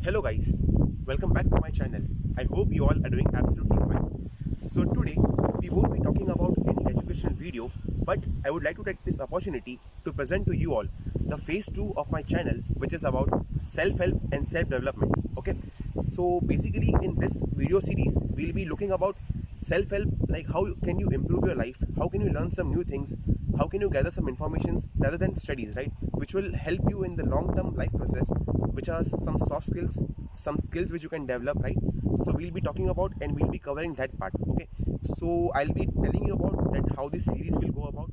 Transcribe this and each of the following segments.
Hello guys, welcome back to my channel. I hope you all are doing absolutely fine. So today we won't be talking about any educational video, but I would like to take this opportunity to present to you all the phase 2 of my channel, which is about self-help and self-development. Okay, so basically in this video series we'll be looking about self-help, like how can you improve your life, how can you learn some new things, how can you gather some informations rather than studies, right, which will help you in the long-term life process, which are some soft skills, some skills which you can develop, right? So we'll be talking about and we'll be covering that part. Okay, so I'll be telling you about that how this series will go about.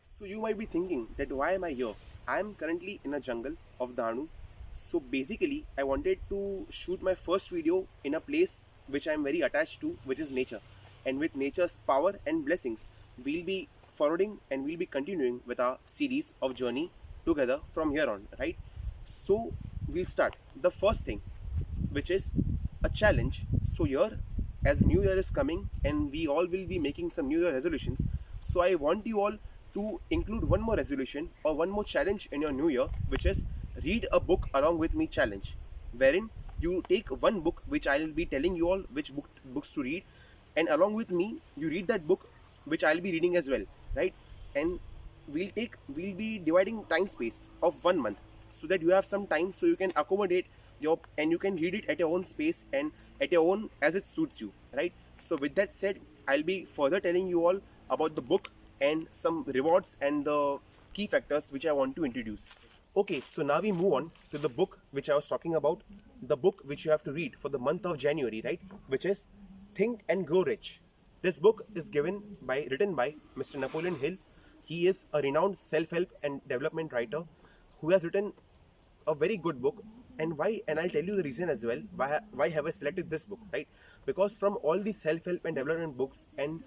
So you might be thinking that why am I here? I am currently in a jungle of Dahanu. So basically I wanted to shoot my first video in a place which I am very attached to, which is nature. And with nature's power and blessings, we'll be forwarding and we'll be continuing with our series of journey together from here on, right? So we'll start. The first thing, which is a challenge. So here, as New Year is coming and we all will be making some New Year resolutions, so I want you all to include one more resolution or one more challenge in your New Year, which is read a book along with me challenge, wherein you take one book which I'll be telling you all which books to read, and along with me you read that book which I'll be reading as well, right? And we'll be dividing time space of 1 month so that you have some time so you can accommodate your and you can read it at your own space and at your own as it suits you, right? So with that said, I'll be further telling you all about the book and some rewards and the key factors which I want to introduce. Okay, so now we move on to the book which I was talking about, the book which you have to read for the month of January, right? Which is Think and Grow Rich. This book is written by Mr. Napoleon Hill. He is a renowned self-help and development writer who has written a very good book. And I'll tell you the reason as well why have I selected this book, right? Because from all these self-help and development books, and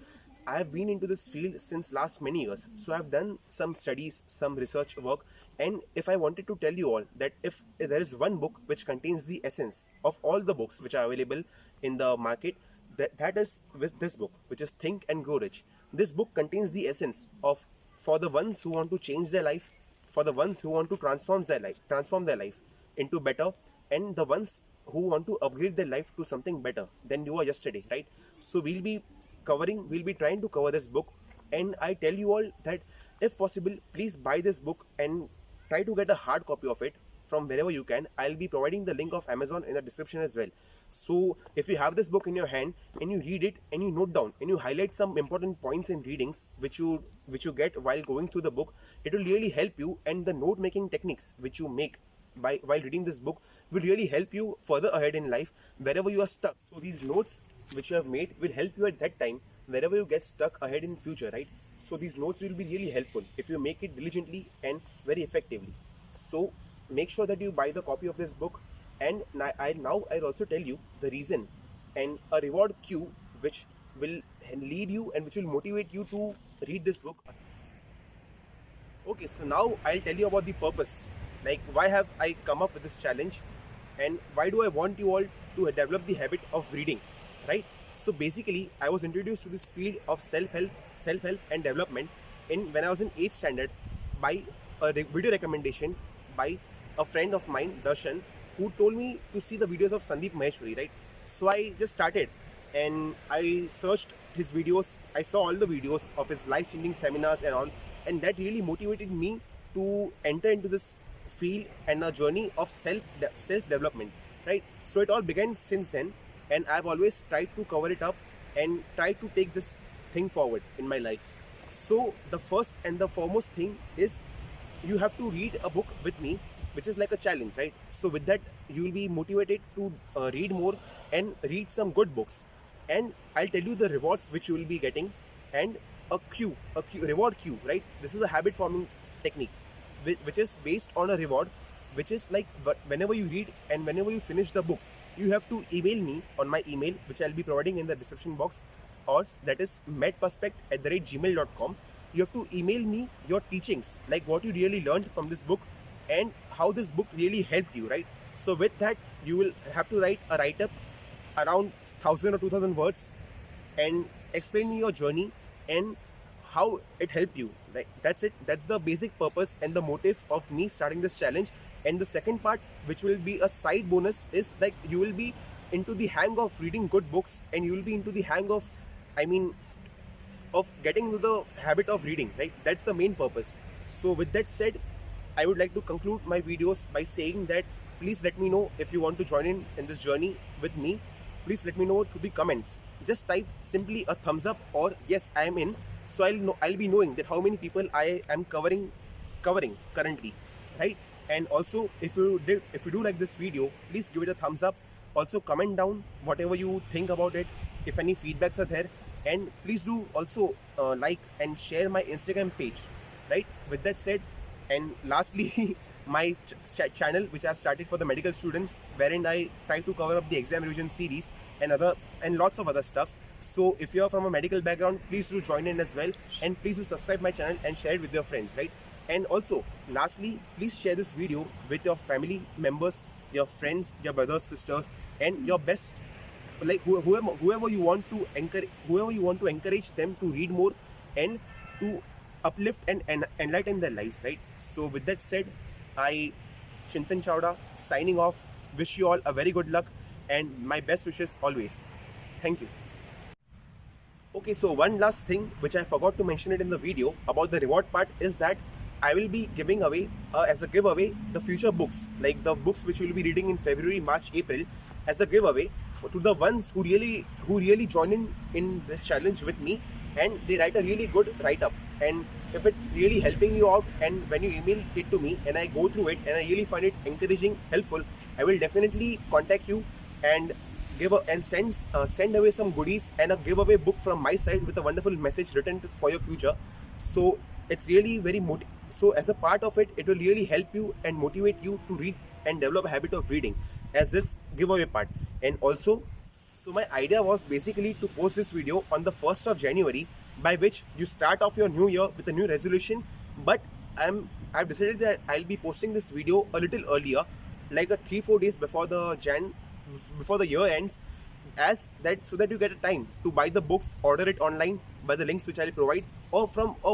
I have been into this field since last many years, so I've done some studies, some research work. And if I wanted to tell you all that if there is one book which contains the essence of all the books which are available in the market, that is with this book, which is Think and Grow Rich. This book contains the essence of, for the ones who want to change their life, for the ones who want to transform their life into better, and the ones who want to upgrade their life to something better than you were yesterday, right? So we'll be trying to cover this book, and I tell you all that if possible, please buy this book and try to get a hard copy of it from wherever you can. I'll be providing the link of Amazon in the description as well. So if you have this book in your hand and you read it and you note down and you highlight some important points and readings which you get while going through the book, it will really help you, and the note making techniques which you make while reading this book will really help you further ahead in life wherever you are stuck. So these notes which you have made will help you at that time wherever you get stuck ahead in future, right? So these notes will be really helpful if you make it diligently and very effectively. So make sure that you buy the copy of this book, and I'll also tell you the reason and a reward cue which will lead you and which will motivate you to read this book. Okay, so now I'll tell you about the purpose, like why have I come up with this challenge and why do I want you all to develop the habit of reading, right? So basically I was introduced to this field of self-help and development in when I was in 8th standard by a video recommendation by a friend of mine, Darshan, who told me to see the videos of Sandeep Maheshwari, right? So I just started and I searched his videos. I saw all the videos of his life-changing seminars and all, and that really motivated me to enter into this field and a journey of self-development, right? So it all began since then, and I've always tried to cover it up and try to take this thing forward in my life. So the first and the foremost thing is you have to read a book with me, which is like a challenge, right? So with that you will be motivated to read more and read some good books, and I'll tell you the rewards which you will be getting, and a reward cue, right? This is a habit forming technique which is based on a reward, which is like whenever you read and whenever you finish the book, you have to email me on my email, which I'll be providing in the description box, or that is medperspect@gmail.com. You have to email me your teachings, like what you really learned from this book and how this book really helped you, right? So with that you will have to write a write-up around 1000 or 2000 words and explain your journey and how it helped you, right? That's it. That's the basic purpose and the motive of me starting this challenge. And the second part, which will be a side bonus, is like you will be into the hang of reading good books, and you will be into the hang of, I mean, of getting into the habit of reading, right? That's the main purpose. So with that said, I would like to conclude my videos by saying that please let me know if you want to join in this journey with me. Please let me know through the comments. Just type simply a thumbs up or yes, I am in. So I'll be knowing that how many people I am covering currently, right? And also, if you do like this video, please give it a thumbs up. Also comment down whatever you think about it, if any feedbacks are there, and please do also like and share my Instagram page, right? With that said, and lastly, my channel which I've started for the medical students, wherein I try to cover up the exam revision series and lots of other stuff. So if you're from a medical background, please do join in as well, and please do subscribe my channel and share it with your friends, right? And also, lastly, please share this video with your family members, your friends, your brothers, sisters, and your best, like whoever you want to encourage them to read more and to uplift and enlighten their lives, right? So with that said, I, Chintan Chawda, signing off. Wish you all a very good luck and my best wishes always. Thank you. Okay, so one last thing which I forgot to mention it in the video about the reward part is that I will be giving away as a giveaway the future books, like the books which we will be reading in February, March, April, as a giveaway to the ones who really join in this challenge with me, and they write a really good write up. And if it's really helping you out, and when you email it to me and I go through it and I really find it encouraging, helpful, I will definitely contact you and send away some goodies and a giveaway book from my side with a wonderful message written for your future. So it's really very so as a part of it, it will really help you and motivate you to read and develop a habit of reading as this giveaway part. And also, so my idea was basically to post this video on the 1st of January, by which you start off your new year with a new resolution. But I've decided that I'll be posting this video a little earlier, like a 3-4 days before the year ends, as that so that you get a time to buy the books, order it online by the links which I'll provide, or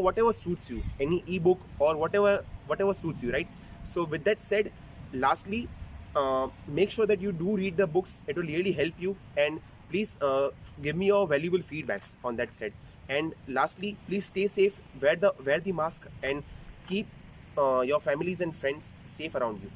whatever suits you, any ebook or whatever suits you, right? So with that said, lastly, make sure that you do read the books. It will really help you, and please give me your valuable feedbacks on that said. And lastly, please stay safe, wear the mask, and keep your families and friends safe around you.